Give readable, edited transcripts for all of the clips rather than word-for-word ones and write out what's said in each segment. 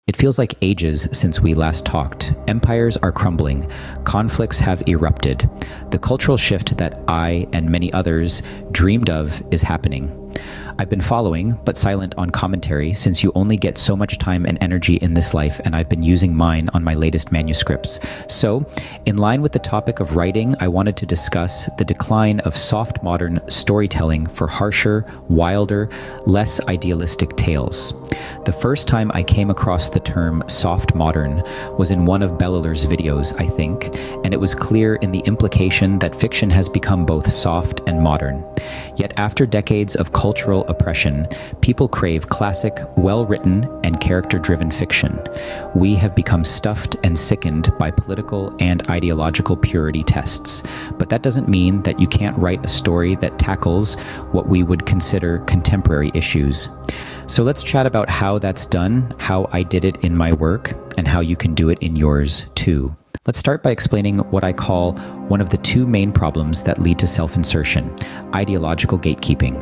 It feels like ages since we last talked. Empires are crumbling. Conflicts have erupted. The cultural shift that I and many others dreamed of is happening. I've been following, but silent on commentary, since you only get so much time and energy in this life, and I've been using mine on my latest manuscripts. So, in line with the topic of writing, I wanted to discuss the decline of soft modern storytelling for harsher, wilder, less idealistic tales. The first time I came across the term soft modern was in one of Beller's videos, I think, and it was clear in the implication that fiction has become both soft and modern. Yet after decades of cultural oppression, people crave classic, well-written, and character-driven fiction. We have become stuffed and sickened by political and ideological purity tests, but that doesn't mean that you can't write a story that tackles what we would consider contemporary issues. So let's chat about how that's done, how I did it in my work, and how you can do it in yours too. Let's start by explaining what I call one of the two main problems that lead to self-insertion: ideological gatekeeping.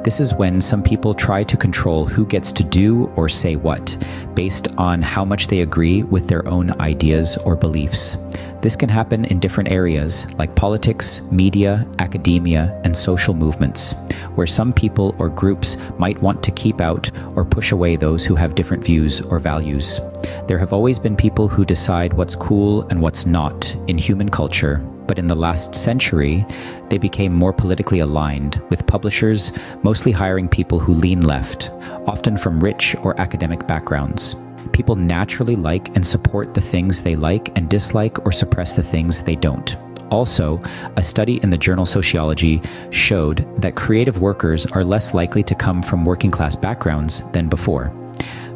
This is when some people try to control who gets to do or say what, based on how much they agree with their own ideas or beliefs. This can happen in different areas like politics, media, academia, and social movements, where some people or groups might want to keep out or push away those who have different views or values. There have always been people who decide what's cool and what's not in human culture, but in the last century, they became more politically aligned, with publishers mostly hiring people who lean left, often from rich or academic backgrounds. People naturally like and support the things they like and dislike or suppress the things they don't. Also, a study in the journal Sociology showed that creative workers are less likely to come from working class backgrounds than before.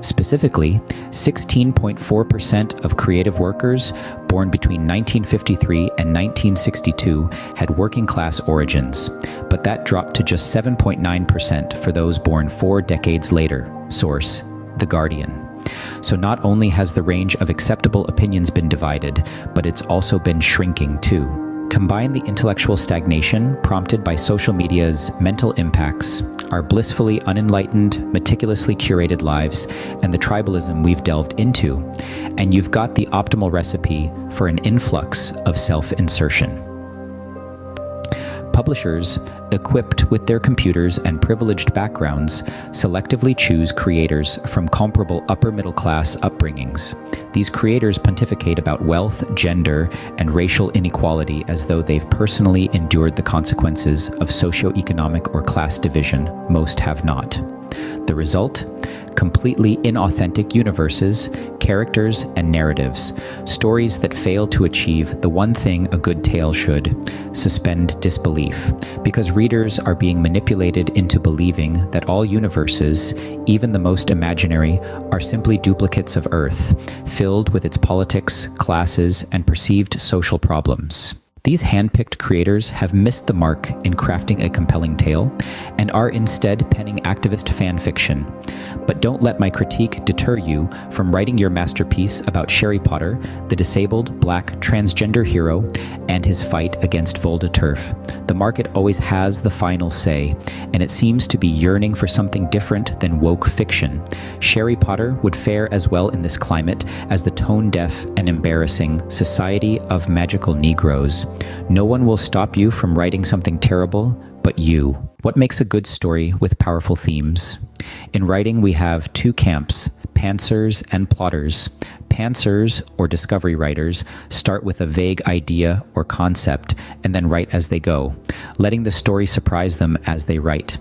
Specifically, 16.4% of creative workers born between 1953 and 1962 had working class origins, but that dropped to just 7.9% for those born 4 decades later. Source: The Guardian. So not only has the range of acceptable opinions been divided, but it's also been shrinking too. Combine the intellectual stagnation prompted by social media's mental impacts, our blissfully unenlightened, meticulously curated lives, and the tribalism we've delved into, and you've got the optimal recipe for an influx of self-insertion. Publishers, equipped with their computers and privileged backgrounds, selectively choose creators from comparable upper-middle-class upbringings. These creators pontificate about wealth, gender, and racial inequality as though they've personally endured the consequences of socioeconomic or class division. Most have not. The result? Completely inauthentic universes, characters, and narratives. Stories that fail to achieve the one thing a good tale should: suspend disbelief. Because readers are being manipulated into believing that all universes, even the most imaginary, are simply duplicates of Earth, filled with its politics, classes, and perceived social problems. These hand-picked creators have missed the mark in crafting a compelling tale and are instead penning activist fan fiction. But don't let my critique deter you from writing your masterpiece about Sherry Potter, the disabled, black, transgender hero, and his fight against Volda-Turf. The market always has the final say, and it seems to be yearning for something different than woke fiction. Sherry Potter would fare as well in this climate as the tone-deaf and embarrassing Society of Magical Negroes. No one will stop you from writing something terrible, but you. What makes a good story with powerful themes? In writing, we have two camps: pantsers and plotters. Pantsers, or discovery writers, start with a vague idea or concept and then write as they go, letting the story surprise them as they write.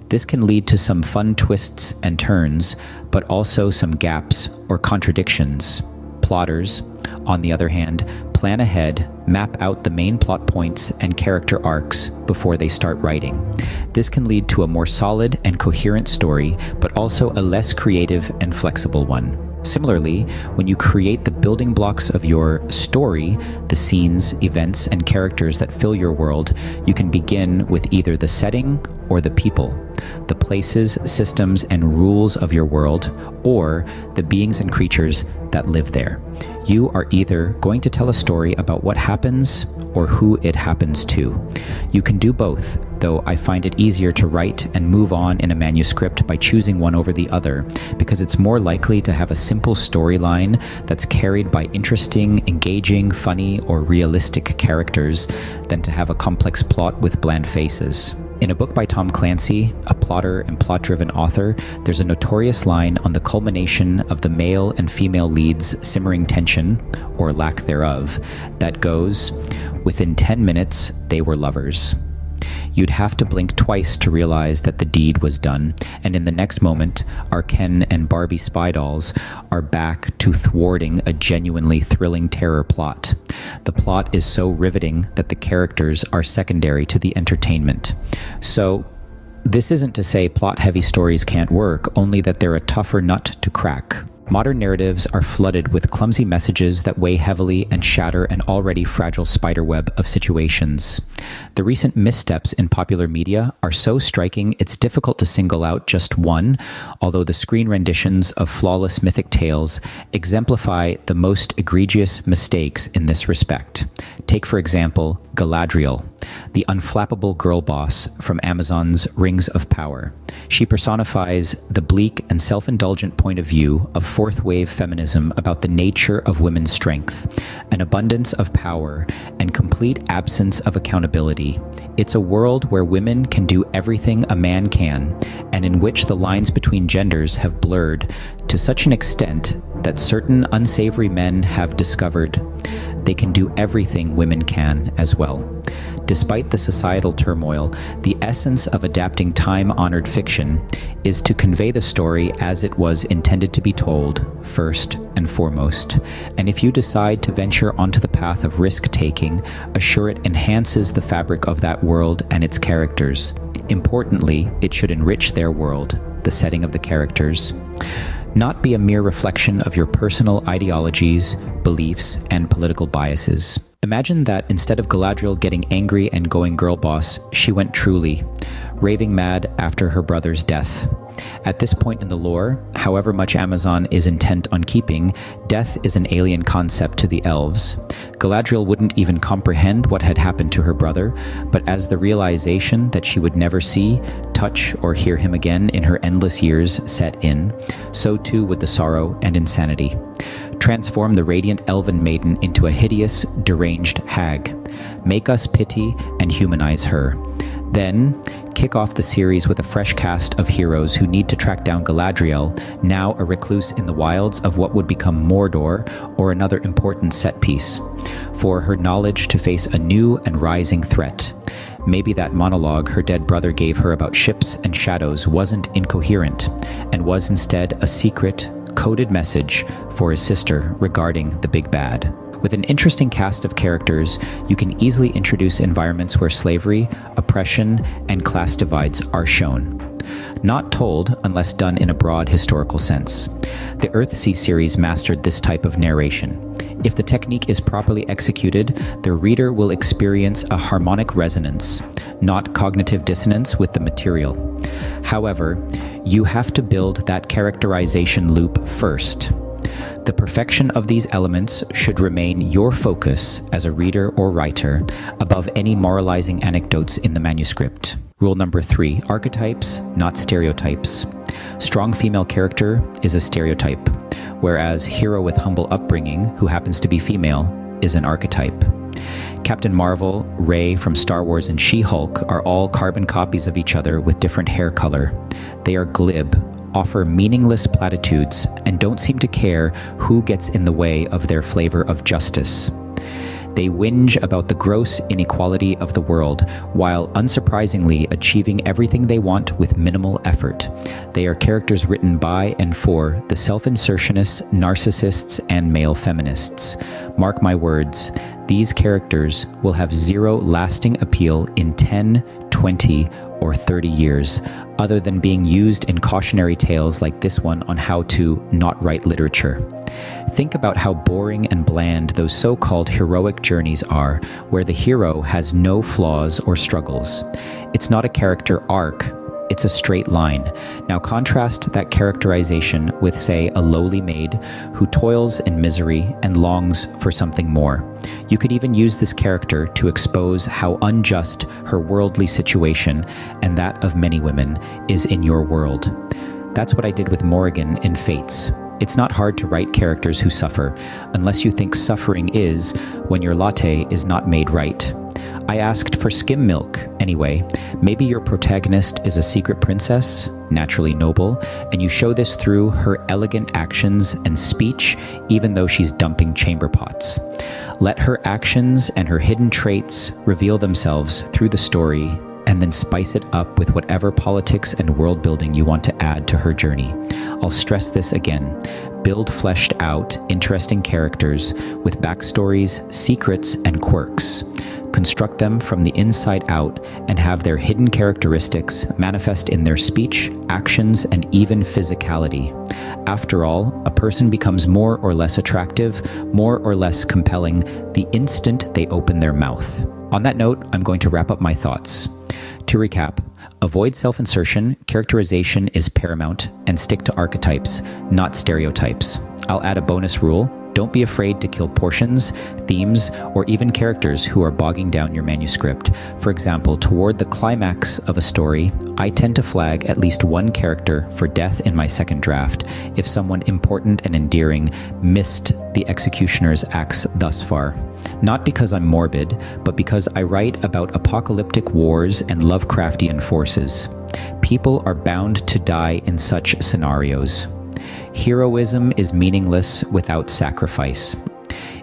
This can lead to some fun twists and turns, but also some gaps or contradictions. Plotters, on the other hand, plan ahead, map out the main plot points and character arcs before they start writing. This can lead to a more solid and coherent story, but also a less creative and flexible one. Similarly, when you create the building blocks of your story, the scenes, events, and characters that fill your world, you can begin with either the setting or the people, the places, systems, and rules of your world, or the beings and creatures that live there. You are either going to tell a story about what happens or who it happens to. You can do both, though I find it easier to write and move on in a manuscript by choosing one over the other, because it's more likely to have a simple storyline that's carried by interesting, engaging, funny, or realistic characters than to have a complex plot with bland faces. In a book by Tom Clancy, a plotter and plot-driven author, there's a notorious line on the culmination of the male and female leads' simmering tension, or lack thereof, that goes, "Within 10 minutes, they were lovers." You'd have to blink twice to realize that the deed was done, and in the next moment, our Ken and Barbie spy dolls are back to thwarting a genuinely thrilling terror plot. The plot is so riveting that the characters are secondary to the entertainment. So, this isn't to say plot-heavy stories can't work, only that they're a tougher nut to crack. Modern narratives are flooded with clumsy messages that weigh heavily and shatter an already fragile spiderweb of situations. The recent missteps in popular media are so striking it's difficult to single out just one, although the screen renditions of flawless mythic tales exemplify the most egregious mistakes in this respect. Take, for example, Galadriel, the unflappable girl boss from Amazon's Rings of Power. She personifies the bleak and self-indulgent point of view of fourth-wave feminism about the nature of women's strength, an abundance of power, and complete absence of accountability. It's a world where women can do everything a man can, and in which the lines between genders have blurred to such an extent that certain unsavory men have discovered they can do everything women can as well. Despite the societal turmoil, the essence of adapting time-honored fiction is to convey the story as it was intended to be told, first and foremost. And if you decide to venture onto the path of risk-taking, assure it enhances the fabric of that world and its characters. Importantly, it should enrich their world, the setting of the characters, not be a mere reflection of your personal ideologies, beliefs, and political biases. Imagine that instead of Galadriel getting angry and going girl boss, she went truly, raving mad after her brother's death. At this point in the lore, however much Amazon is intent on keeping, death is an alien concept to the elves. Galadriel wouldn't even comprehend what had happened to her brother, but as the realization that she would never see, touch, or hear him again in her endless years set in, so too would the sorrow and insanity. Transform the radiant elven maiden into a hideous, deranged hag. Make us pity and humanize her. Then, kick off the series with a fresh cast of heroes who need to track down Galadriel, now a recluse in the wilds of what would become Mordor, or another important set piece, for her knowledge to face a new and rising threat. Maybe that monologue her dead brother gave her about ships and shadows wasn't incoherent, and was instead a secret, coded message for his sister regarding the big bad. With an interesting cast of characters, you can easily introduce environments where slavery, oppression, and class divides are shown. Not told unless done in a broad historical sense. The Earthsea series mastered this type of narration. If the technique is properly executed, the reader will experience a harmonic resonance, not cognitive dissonance with the material. However, you have to build that characterization loop first. The perfection of these elements should remain your focus as a reader or writer above any moralizing anecdotes in the manuscript. Rule number 3, archetypes, not stereotypes. Strong female character is a stereotype, whereas hero with humble upbringing, who happens to be female, is an archetype. Captain Marvel, Rey from Star Wars, and She-Hulk are all carbon copies of each other with different hair color. They are glib, offer meaningless platitudes, and don't seem to care who gets in the way of their flavor of justice. They whinge about the gross inequality of the world, while unsurprisingly achieving everything they want with minimal effort. They are characters written by and for the self-insertionists, narcissists, and male feminists. Mark my words, these characters will have zero lasting appeal in 10, 20, or 30 years, other than being used in cautionary tales like this one on how to not write literature. Think about how boring and bland those so-called heroic journeys are, where the hero has no flaws or struggles. It's not a character arc, it's a straight line. Now contrast that characterization with, say, a lowly maid who toils in misery and longs for something more. You could even use this character to expose how unjust her worldly situation, and that of many women, is in your world. That's what I did with Morrigan in Fates. It's not hard to write characters who suffer, unless you think suffering is when your latte is not made right. I asked for skim milk, anyway. Maybe your protagonist is a secret princess, naturally noble, and you show this through her elegant actions and speech, even though she's dumping chamber pots. Let her actions and her hidden traits reveal themselves through the story, and then spice it up with whatever politics and world building you want to add to her journey. I'll stress this again. Build fleshed out, interesting characters with backstories, secrets, and quirks. Construct them from the inside out and have their hidden characteristics manifest in their speech, actions, and even physicality. After all, a person becomes more or less attractive, more or less compelling the instant they open their mouth. On that note, I'm going to wrap up my thoughts. To recap, avoid self-insertion, characterization is paramount, and stick to archetypes, not stereotypes. I'll add a bonus rule. Don't be afraid to kill portions, themes, or even characters who are bogging down your manuscript. For example, toward the climax of a story, I tend to flag at least one character for death in my second draft if someone important and endearing missed the executioner's acts thus far. Not because I'm morbid, but because I write about apocalyptic wars and Lovecraftian forces. People are bound to die in such scenarios. Heroism is meaningless without sacrifice.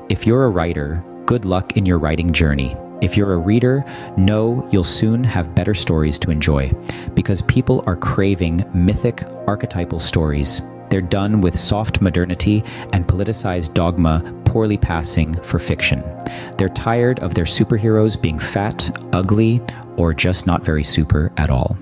If you're a writer, good luck in your writing journey. If you're a reader, know you'll soon have better stories to enjoy, because people are craving mythic, archetypal stories. They're done with soft modernity and politicized dogma poorly passing for fiction. They're tired of their superheroes being fat, ugly, or just not very super at all.